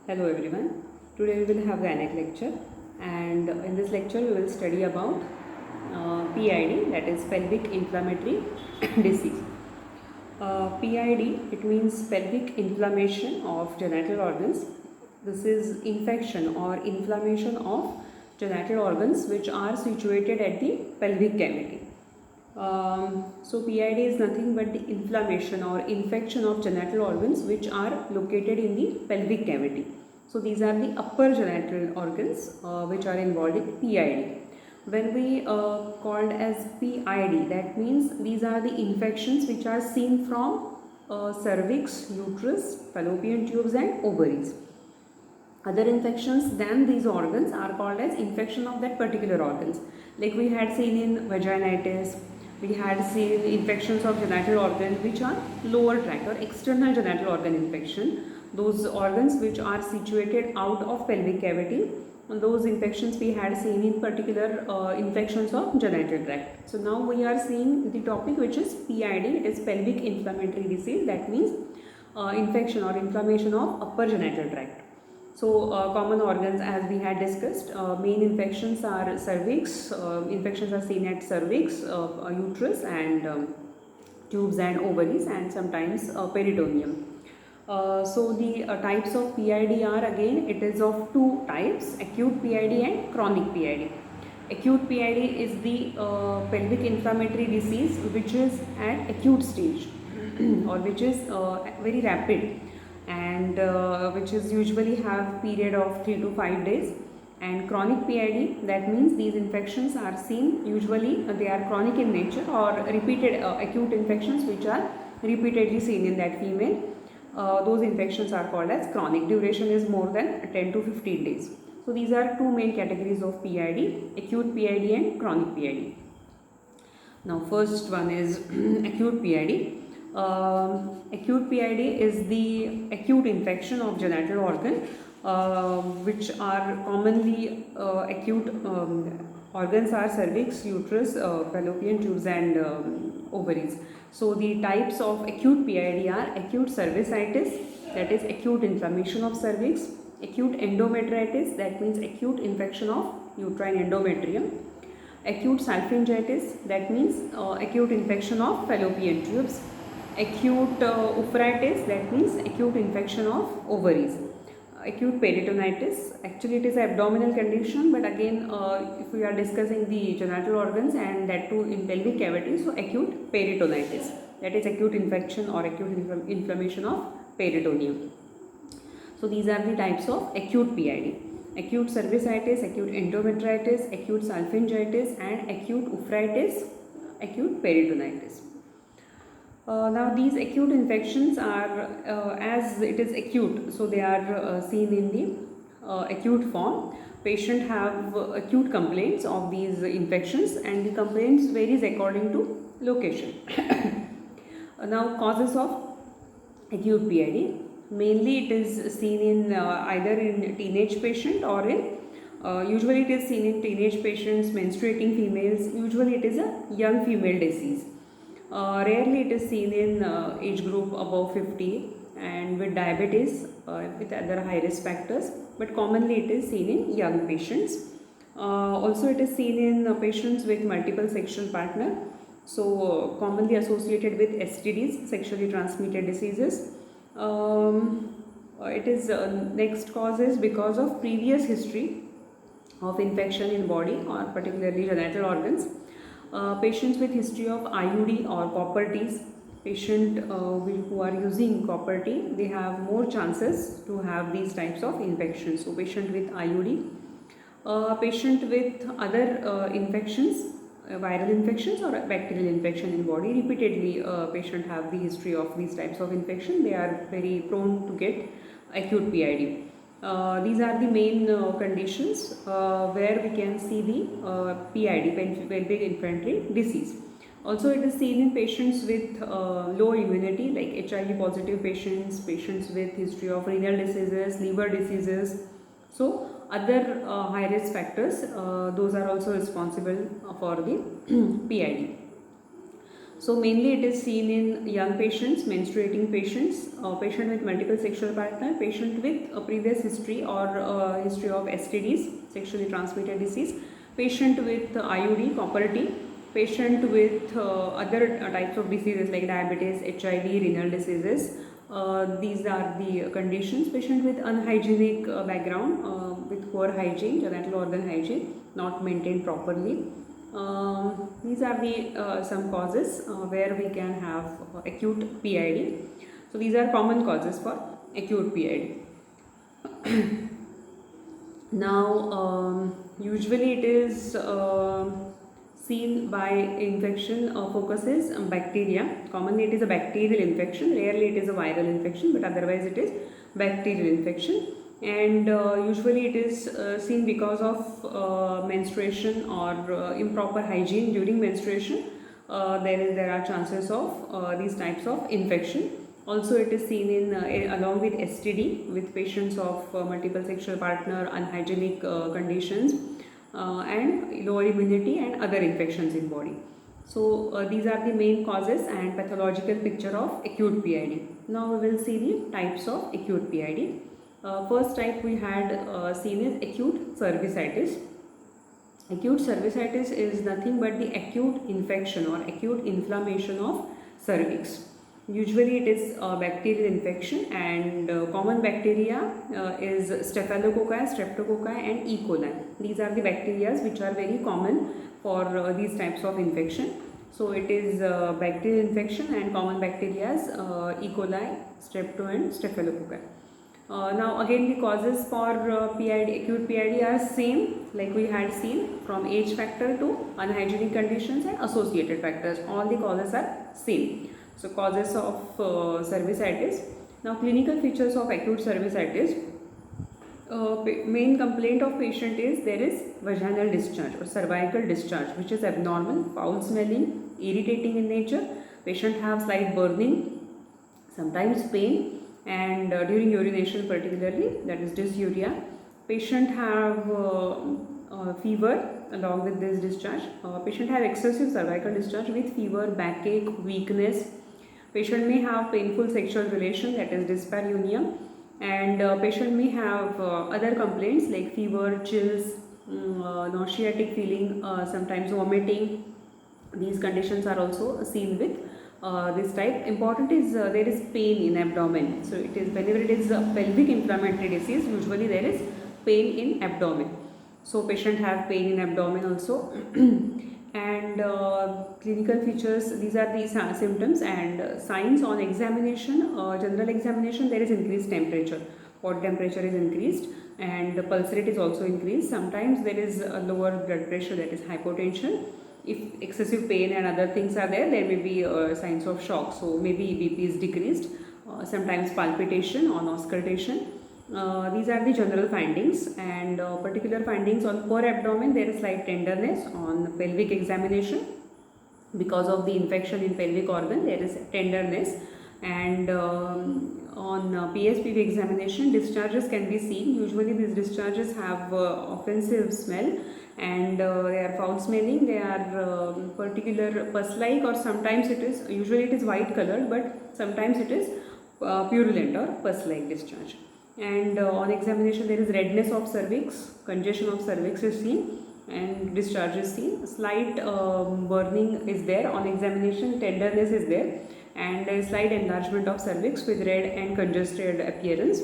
Hello everyone. Today we will have gynec lecture, and in this lecture we will study about PID, that is pelvic inflammatory disease. PID, it means pelvic inflammation of genital organs. This is infection or inflammation of genital organs which are situated at the pelvic cavity. So PID is nothing but the inflammation or infection of genital organs which are located in the pelvic cavity. So these are the upper genital organs which are involved in PID. When we called as PID, that means these are the infections which are seen from cervix, uterus, fallopian tubes and ovaries. Other infections than these organs are called as infection of that particular organs. Like we had seen in vaginitis, we had seen infections of genital organs which are lower tract or external genital organ infection. Those organs which are situated out of pelvic cavity, those infections we had seen in particular infections of genital tract. So now we are seeing the topic which is PID, it is pelvic inflammatory disease, that means infection or inflammation of upper genital tract. So common organs as we had discussed, main infections are cervix, infections are seen at cervix, uterus and tubes and ovaries and sometimes peritoneum. So the types of PID are, again it is of two types, acute PID and chronic PID. Acute PID is the pelvic inflammatory disease which is at acute stage or which is very rapid and which is usually have period of 3 to 5 days. And chronic PID, that means these infections are seen usually they are chronic in nature or repeated acute infections which are repeatedly seen in that female. Those infections are called as chronic. Duration is more than 10 to 15 days. So these are two main categories of PID, acute PID and chronic PID. Now first one is acute PID. Acute PID is the acute infection of genital organ which are commonly acute organs are cervix, uterus, fallopian tubes and ovaries. So the types of acute PID are acute cervicitis, that is acute inflammation of cervix, acute endometritis, that means acute infection of uterine endometrium, acute salpingitis, that means acute infection of fallopian tubes, acute uveitis, that means acute infection of ovaries, acute peritonitis, actually it is an abdominal condition, but again if we are discussing the genital organs and that too in pelvic cavity, so acute peritonitis, that is acute infection or acute inflammation of peritoneum. So these are the types of acute PID: acute cervicitis, acute endometritis, acute salpingitis and acute uveitis, acute peritonitis. Now these acute infections are as it is acute, so they are seen in the acute form. Patient have acute complaints of these infections and the complaints varies according to location. Now causes of acute PID, mainly it is seen in either in teenage patient or in usually it is seen in teenage patients, menstruating females, usually it is a young female disease. Rarely it is seen in age group above 50 and with diabetes, with other high risk factors, but commonly it is seen in young patients. Also it is seen in patients with multiple sexual partner, so commonly associated with STDs, sexually transmitted diseases. It is next cause is because of previous history of infection in body or particularly genital organs. Patients with history of IUD or copper Ts, patient who are using copper T, they have more chances to have these types of infections. So patient with IUD, patient with other infections, viral infections or bacterial infection in body, repeatedly patient have the history of these types of infection, they are very prone to get acute PID. These are the main conditions where we can see the PID, pelvic inflammatory disease. Also it is seen in patients with low immunity like HIV positive patients, patients with history of renal diseases, liver diseases. So other high risk factors, those are also responsible for the PID. So mainly it is seen in young patients, menstruating patients, patient with multiple sexual partner, patient with a previous history or history of STDs, sexually transmitted disease, patient with IUD, copper T, patient with other types of diseases like diabetes, HIV, renal diseases. These are the conditions. Patient with unhygienic background, with poor hygiene, genital organ hygiene, not maintained properly. These are the some causes where we can have acute PID. So these are common causes for acute PID. Now, usually it is seen by infection focuses on bacteria. Commonly it is a bacterial infection, rarely it is a viral infection, but otherwise it is bacterial infection. And usually it is seen because of menstruation or improper hygiene during menstruation. There are chances of these types of infection. Also, it is seen in along with STD with patients of multiple sexual partner, unhygienic conditions, and lower immunity and other infections in body. So these are the main causes and pathological picture of acute PID. Now we will see the types of acute PID. First type we had seen is acute cervicitis. Acute cervicitis is nothing but the acute infection or acute inflammation of cervix. Usually it is a bacterial infection, and common bacteria is Staphylococci, Streptococci and E. coli. These are the bacteria which are very common for these types of infection. So it is bacterial infection and common bacteria E. coli, Strepto and Staphylococci. Now again the causes for PID, acute PID are same like we had seen, from age factor to unhygienic conditions and associated factors. All the causes are same. So causes of cervicitis. Now clinical features of acute cervicitis. Main complaint of patient is there is vaginal discharge or cervical discharge which is abnormal, foul smelling, irritating in nature. Patient have slight burning, sometimes pain, and during urination particularly, that is dysuria. Patient have fever along with this discharge. Patient have excessive cervical discharge with fever, backache, weakness. Patient may have painful sexual relation, that is dyspareunia, and patient may have other complaints like fever, chills, nauseatic feeling, sometimes vomiting. These conditions are also seen with this type. Important is there is pain in abdomen. So it is whenever it is a pelvic inflammatory disease, usually there is pain in abdomen. So patient have pain in abdomen also. And clinical features, these are the symptoms and signs on examination. General examination, there is increased temperature. Body temperature is increased and the pulse rate is also increased. Sometimes there is a lower blood pressure, that is hypotension. If excessive pain and other things are there, there may be signs of shock. So maybe BP is decreased. Sometimes palpitation or auscultation. These are the general findings, and particular findings on per abdomen, there is slight tenderness. On pelvic examination, because of the infection in pelvic organ, there is tenderness, and on PSPV examination, discharges can be seen. Usually these discharges have offensive smell, and they are foul smelling. They are particular pus-like, or sometimes it is, usually it is white color, but sometimes it is purulent or pus-like discharge. And on examination, there is redness of cervix, congestion of cervix is seen, and discharge is seen. Slight burning is there on examination, tenderness is there, and a slight enlargement of cervix with red and congested appearance.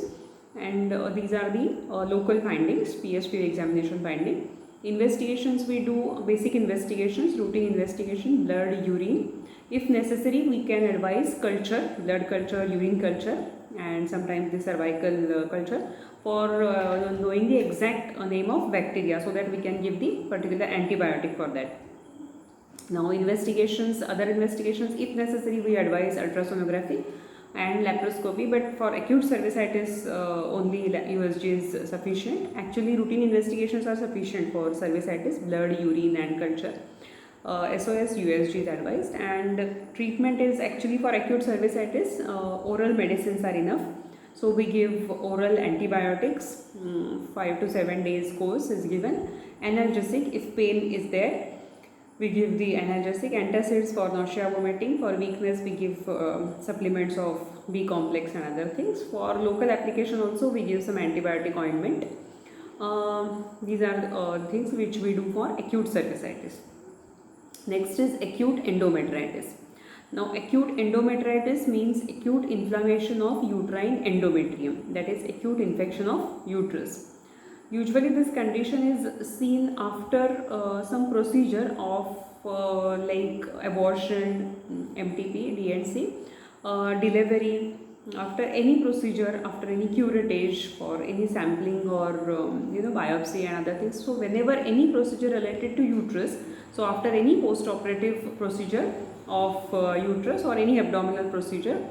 And these are the local findings, PSPV examination finding. Investigations, we do basic investigations, routine investigation, blood, urine. If necessary, we can advise culture, blood culture, urine culture, and sometimes the cervical culture, for knowing the exact name of bacteria, so that we can give the particular antibiotic for that. Now investigations, other investigations, if necessary, we advise ultrasonography and laparoscopy, but for acute cervicitis only USG is sufficient. Actually routine investigations are sufficient for cervicitis, blood, urine and culture. SOS USG is advised, and treatment is actually for acute cervicitis, oral medicines are enough. So we give oral antibiotics, 5 to 7 days course is given, analgesic if pain is there. we give the analgesic. Antacids for nausea, vomiting. For weakness, we give supplements of B complex and other things. For local application also, we give some antibiotic ointment. These are things which we do for acute cervicitis. Next is acute endometritis. Now, acute endometritis means acute inflammation of uterine endometrium, that is acute infection of uterus. Usually this condition is seen after some procedure of like abortion, MTP, DNC, delivery, after any procedure, after any curettage for any sampling or biopsy and other things. So whenever any procedure related to uterus, so after any post-operative procedure of uterus or any abdominal procedure,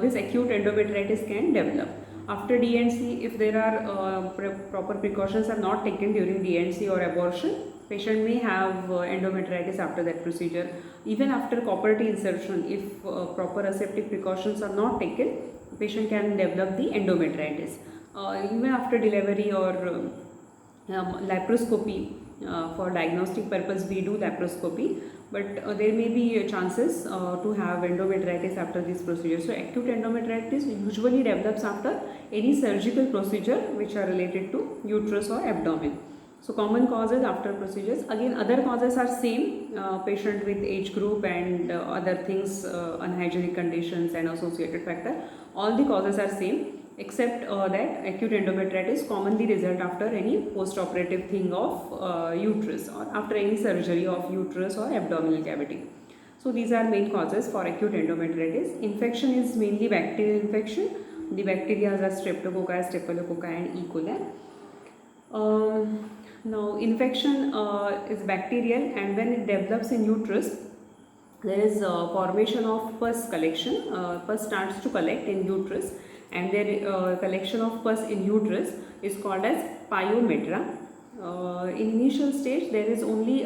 this acute endometritis can develop. After DNC, if there are proper precautions are not taken during DNC or abortion, patient may have endometritis after that procedure. Even after copper T insertion, if proper aseptic precautions are not taken, patient can develop the endometritis. Even after delivery or laparoscopy, for diagnostic purpose we do laparoscopy, but there may be chances to have endometritis after this procedure. So acute endometritis usually develops after any surgical procedure which are related to uterus or abdomen. So common causes after procedures. Again, other causes are same, patient with age group and other things, unhygienic conditions and associated factor. All the causes are same, except that acute endometritis commonly result after any post-operative thing of uterus or after any surgery of uterus or abdominal cavity. So these are main causes for acute endometritis. Infection is mainly bacterial infection. The bacteria are Streptococcus, Staphylococcus and E. coli. Now infection is bacterial, and when it develops in uterus, there is formation of pus collection. Pus starts to collect in uterus, and their collection of pus in uterus is called as pyometra. In initial stage, there is only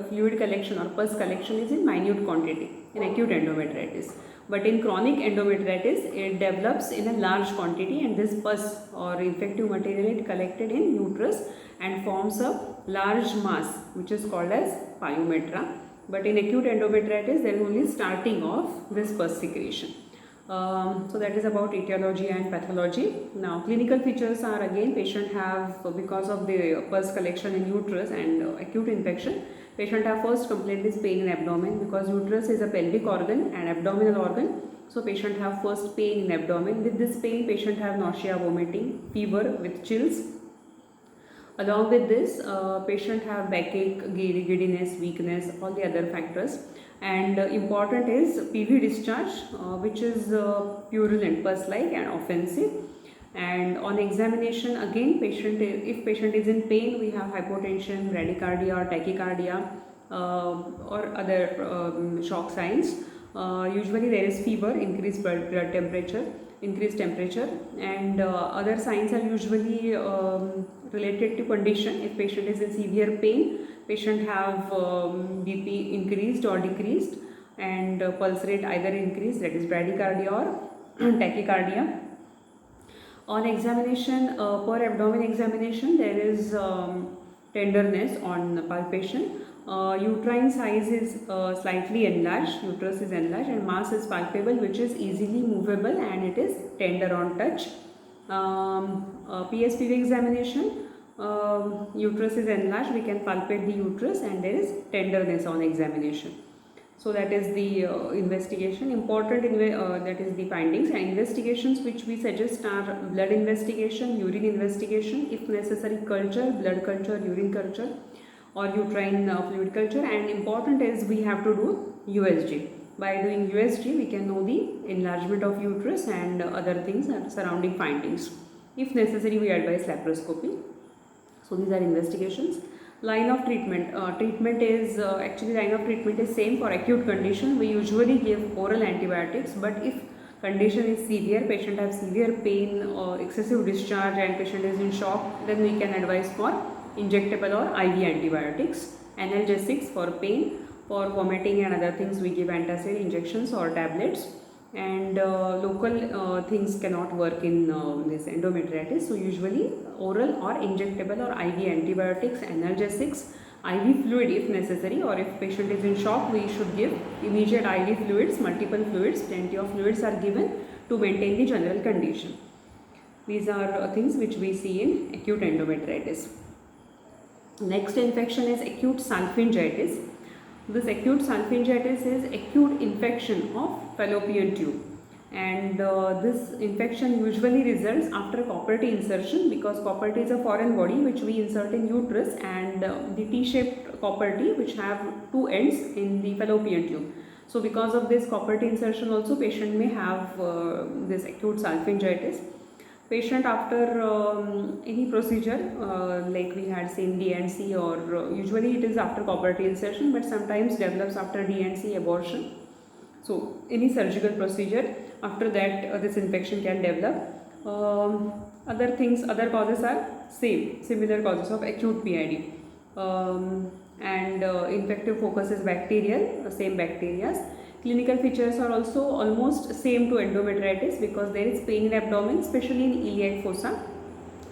fluid collection or pus collection is in minute quantity in acute endometritis. But in chronic endometritis, it develops in a large quantity, and this pus or infective material is collected in uterus and forms a large mass which is called as pyometra. But in acute endometritis, there is only starting of this pus secretion. So that is about etiology and pathology. Now clinical features are, again, patient have, because of the pus collection in uterus and acute infection, patient have first complaint is pain in abdomen, because uterus is a pelvic organ and abdominal organ. So patient have first pain in abdomen. With this pain, patient have nausea, vomiting, fever with chills. Along with this, patient have backache, giddiness, weakness, all the other factors. And important is PV discharge, which is purulent, pus-like and offensive. And on examination, again, if patient is in pain, we have hypotension, bradycardia or tachycardia or other shock signs. Usually there is fever, increased blood temperature, increased temperature, and other signs are usually related to condition. If patient is in severe pain, patient have BP increased or decreased, and pulse rate either increased, that is bradycardia or tachycardia. On examination, per abdomen examination, there is tenderness on palpation. Uterine size is slightly enlarged, uterus is enlarged, and mass is palpable, which is easily movable and it is tender on touch. PSPV examination, uterus is enlarged, we can palpate the uterus and there is tenderness on examination. So that is the investigation, important that is the findings. And investigations which we suggest are blood investigation, urine investigation, if necessary culture, blood culture, urine culture or uterine fluid culture, and important is we have to do USG. By doing USG, we can know the enlargement of uterus and other things and surrounding findings. If necessary, we advise laparoscopy. So these are investigations. Line of treatment. Treatment is actually line of treatment is same for acute condition. We usually give oral antibiotics, but if condition is severe, patient has severe pain or excessive discharge and patient is in shock, then we can advise for injectable or IV antibiotics. Analgesics for pain, for vomiting and other things we give antacid injections or tablets. And local things cannot work in this endometritis. So usually oral or injectable or IV antibiotics, analgesics, IV fluid if necessary, or if patient is in shock, we should give immediate IV fluids, multiple fluids, plenty of fluids are given to maintain the general condition. These are things which we see in acute endometritis. Next infection is acute salpingitis. This acute salpingitis is acute infection of fallopian tube, and this infection usually results after copper T insertion, because copper T is a foreign body which we insert in uterus, and the T-shaped copper T which have two ends in the fallopian tube. So because of this copper T insertion also, patient may have this acute salpingitis. Patient after any procedure like we had seen D&C, or usually it is after copper T insertion, but sometimes develops after D&C abortion. So any surgical procedure, after that this infection can develop. Other things, other causes are similar causes of acute PID, and infective focus is bacterial, same bacteria. Clinical features are also almost same to endometritis, because there is pain in abdomen, especially in iliac fossa.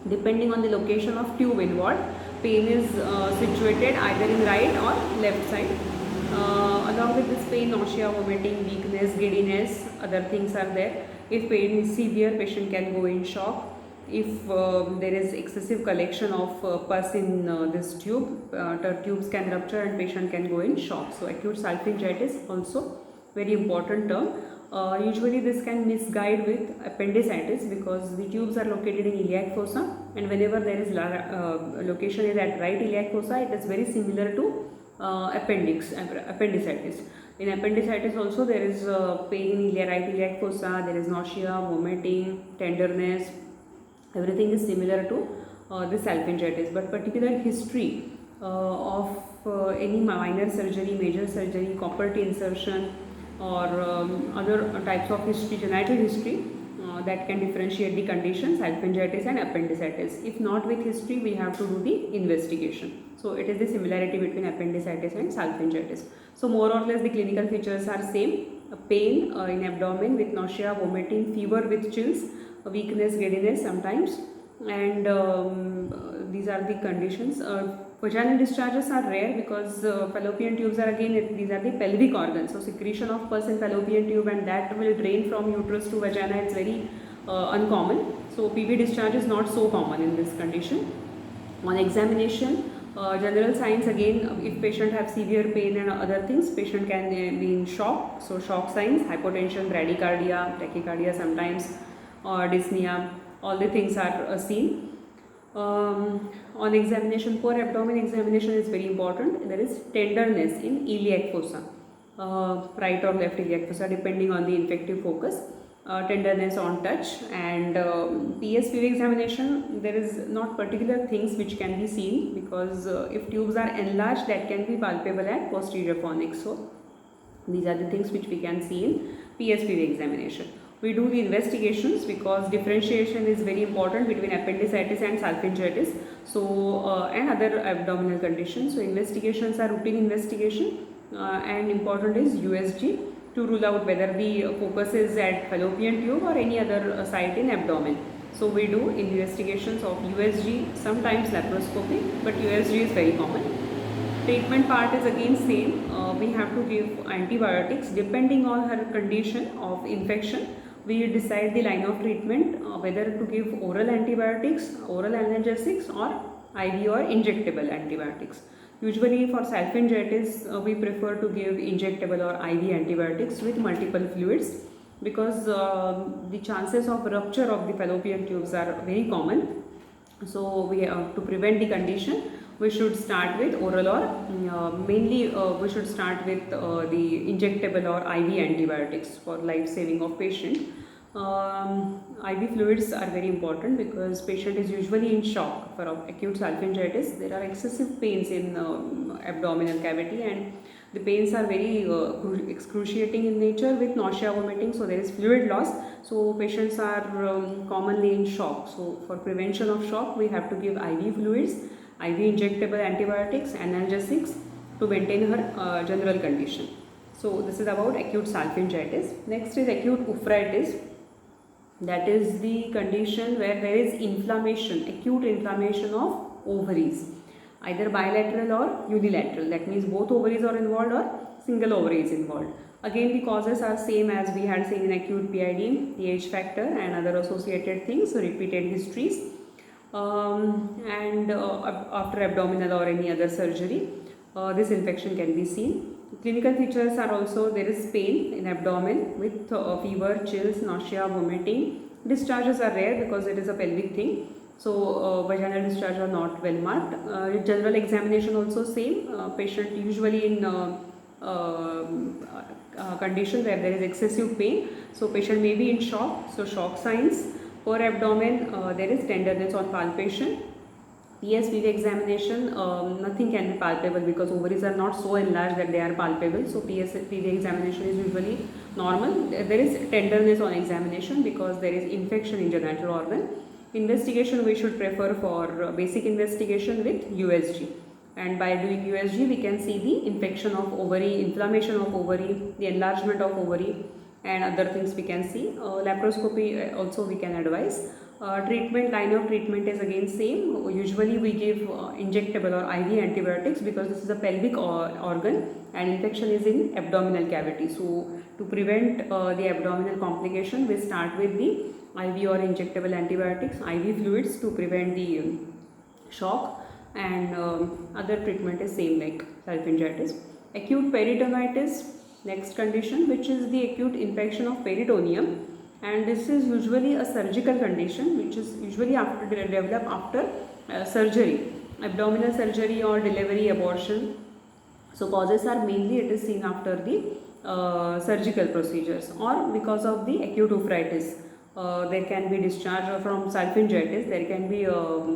Depending on the location of tube involved, pain is situated either in right or left side. Along with this pain, nausea, vomiting, weakness, giddiness, other things are there. If pain is severe, patient can go in shock. If there is excessive collection of pus in this tube, tubes can rupture and patient can go in shock. So acute salpingitis also very important term. Usually this can misguide with appendicitis, because the tubes are located in iliac fossa, and whenever there is location is at right iliac fossa, it is very similar to appendicitis. In appendicitis also there is pain in right iliac fossa, there is nausea, vomiting, tenderness, everything is similar to this salpingitis. But particular history of any minor surgery, major surgery, copper T insertion, or other types of history, genital history, that can differentiate the condition salpingitis and appendicitis. If not with history, we have to do the investigation. So it is the similarity between appendicitis and salpingitis. So more or less the clinical features are same: pain in abdomen with nausea, vomiting, fever with chills, weakness, giddiness sometimes, and these are the conditions. Vaginal discharges are rare, because fallopian tubes are again, these are the pelvic organs. So secretion of pus in fallopian tube and that will drain from uterus to vagina, it's very uncommon. So PV discharge is not so common in this condition. On examination, general signs, again, if patient have severe pain and other things, patient can be in shock. So shock signs: hypotension, bradycardia, tachycardia sometimes, or dyspnea, all the things are seen. On examination, poor abdomen examination is very important. There is tenderness in iliac fossa, right or left iliac fossa, depending on the infective focus. Tenderness on touch, and PSPV examination, there is not particular things which can be seen, because if tubes are enlarged, that can be palpable at posterior fornix. So these are the things which we can see in PSPV examination. We do the investigations, because differentiation is very important between appendicitis and salpingitis, so and other abdominal conditions. So investigations are routine investigation, and important is USG to rule out whether the focus is at fallopian tube or any other site in abdomen. So we do investigations of USG, sometimes laparoscopy, but USG is very common. Treatment part is again same. We have to give antibiotics depending on her condition of infection. We decide the line of treatment, whether to give oral antibiotics, oral analgesics, or IV or injectable antibiotics. Usually for salpingitis, we prefer to give injectable or IV antibiotics with multiple fluids, because the chances of rupture of the fallopian tubes are very common. So we have to prevent the condition, we should start with oral, or mainly we should start with the injectable or IV antibiotics for life saving of patient. IV fluids are very important, because patient is usually in shock for acute salpingitis. There are excessive pains in abdominal cavity, and the pains are very excruciating in nature with nausea, vomiting. So there is fluid loss. So patients are commonly in shock. So for prevention of shock, we have to give IV fluids, IV injectable antibiotics, analgesics to maintain her general condition. So this is about acute salpingitis. Next is acute uveitis. That is the condition where there is inflammation, acute inflammation of ovaries. either bilateral or unilateral. That means both ovaries are involved or single ovary is involved. Again, the causes are same as we had seen in acute PID, the age factor and other associated things, so repeated histories, and after abdominal or any other surgery, this infection can be seen. Clinical features are also there is pain in abdomen with fever, chills, nausea, vomiting. Discharges are rare because it is a pelvic thing. So vaginal discharge are not well marked. General examination also same. Patient usually in condition where there is excessive pain. So patient may be in shock. So shock signs. Per abdomen there is tenderness on palpation. PSPV examination, nothing can be palpable because ovaries are not so enlarged that they are palpable. So PSPV examination is usually normal. There is tenderness on examination because there is infection in genital organ. Investigation we should prefer for basic investigation with USG. And by doing USG we can see the infection of ovary, inflammation of ovary, the enlargement of ovary and other things we can see. Laparoscopy also we can advise. Treatment, line of treatment is again same. Usually we give injectable or IV antibiotics because this is a pelvic organ and infection is in abdominal cavity. So to prevent the abdominal complication, we start with the IV or injectable antibiotics, IV fluids to prevent the shock, and other treatment is same like salpingitis. Acute peritonitis, next condition, which is the acute infection of peritoneum, and this is usually a surgical condition which is usually developed after surgery, abdominal surgery or delivery, abortion. So causes are mainly it is seen after the surgical procedures or because of the acute nephritis. There can be discharge from salpingitis, there can be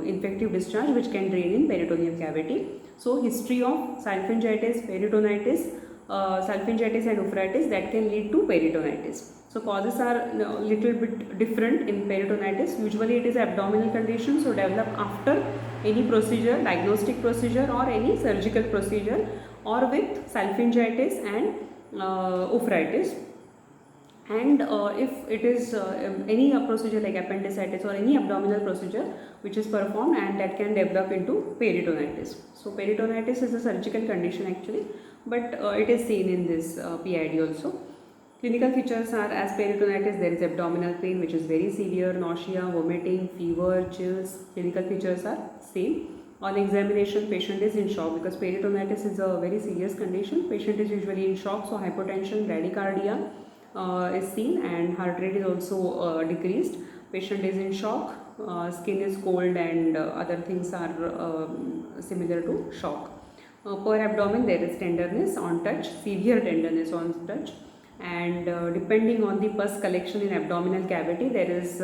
infective discharge which can drain in peritoneal cavity. So history of salpingitis, peritonitis, salpingitis and nephritis that can lead to peritonitis. So causes are a little bit different in peritonitis. Usually it is abdominal condition, so develop after any procedure, diagnostic procedure or any surgical procedure, or with salpingitis and nephritis. And if it is any procedure like appendicitis or any abdominal procedure which is performed, and that can develop into peritonitis. So peritonitis is a surgical condition actually, but it is seen in this PID also. Clinical features are as peritonitis, there is abdominal pain which is very severe, nausea, vomiting, fever, chills. Clinical features are same. On examination, patient is in shock because peritonitis is a very serious condition. Patient is usually in shock, so hypotension, bradycardia is seen, and heart rate is also decreased. Patient is in shock, skin is cold, and other things are similar to shock. Per abdomen there is tenderness on touch, severe tenderness on touch, and depending on the pus collection in abdominal cavity there is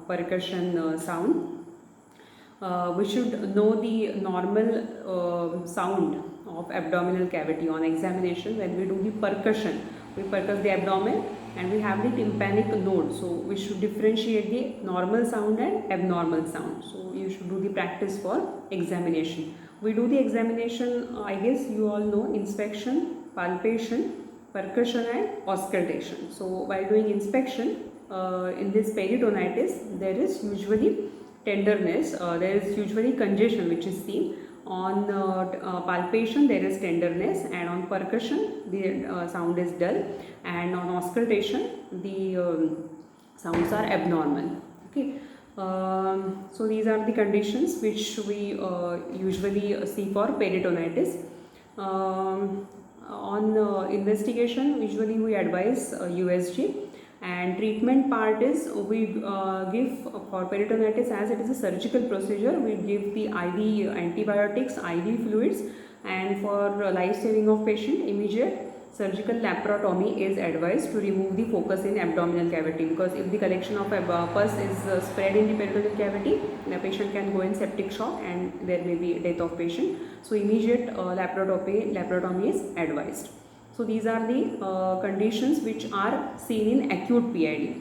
percussion sound. We should know the normal sound of abdominal cavity on examination. When we do the percussion, we percuss the abdomen and we have the tympanic node, so we should differentiate the normal sound and abnormal sound. So you should do the practice for examination. We do the examination, I guess you all know, inspection, palpation, percussion and auscultation. So while doing inspection in this peritonitis, there is usually tenderness, there is usually congestion which is seen. On palpation there is tenderness, and on percussion the sound is dull, and on auscultation the sounds are abnormal. Okay. So these are the conditions which we usually see for peritonitis. On investigation, usually we advise USG, and treatment part is we give for peritonitis, as it is a surgical procedure, we give the IV antibiotics, IV fluids, and for life saving of patient, immediate surgical laparotomy is advised to remove the focus in abdominal cavity, because if the collection of pus is spread in the peritoneal cavity, the patient can go in septic shock and there may be death of patient. So immediate laparotomy is advised. So these are the conditions which are seen in acute PID.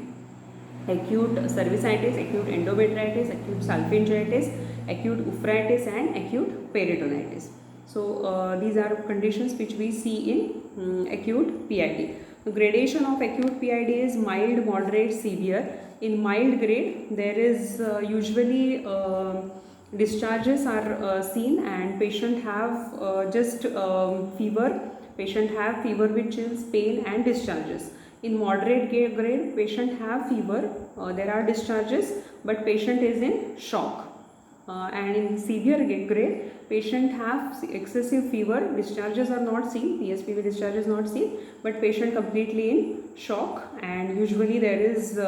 Acute cervicitis, acute endometritis, acute salpingitis, acute nephritis and acute peritonitis. So these are conditions which we see in acute PID. The gradation of acute PID is mild, moderate, severe. In mild grade, there is usually discharges are seen, and patient have just fever. Patient have fever with chills, pain and discharges. In moderate grade, patient have fever, there are discharges, but patient is in shock. And in severe grade, patient have excessive fever, discharges are not seen, PSPV discharges not seen, but patient completely in shock, and usually there is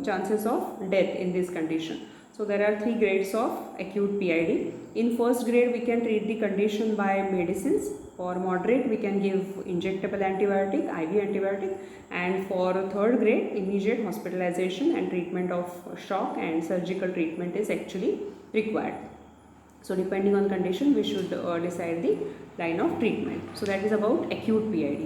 chances of death in this condition. So there are 3 grades of acute PID. In first grade, we can treat the condition by medicines. For moderate, we can give injectable antibiotic, IV antibiotic, and for third grade, immediate hospitalization and treatment of shock and surgical treatment is actually required. So depending on condition, we should decide the line of treatment. So that is about acute PID.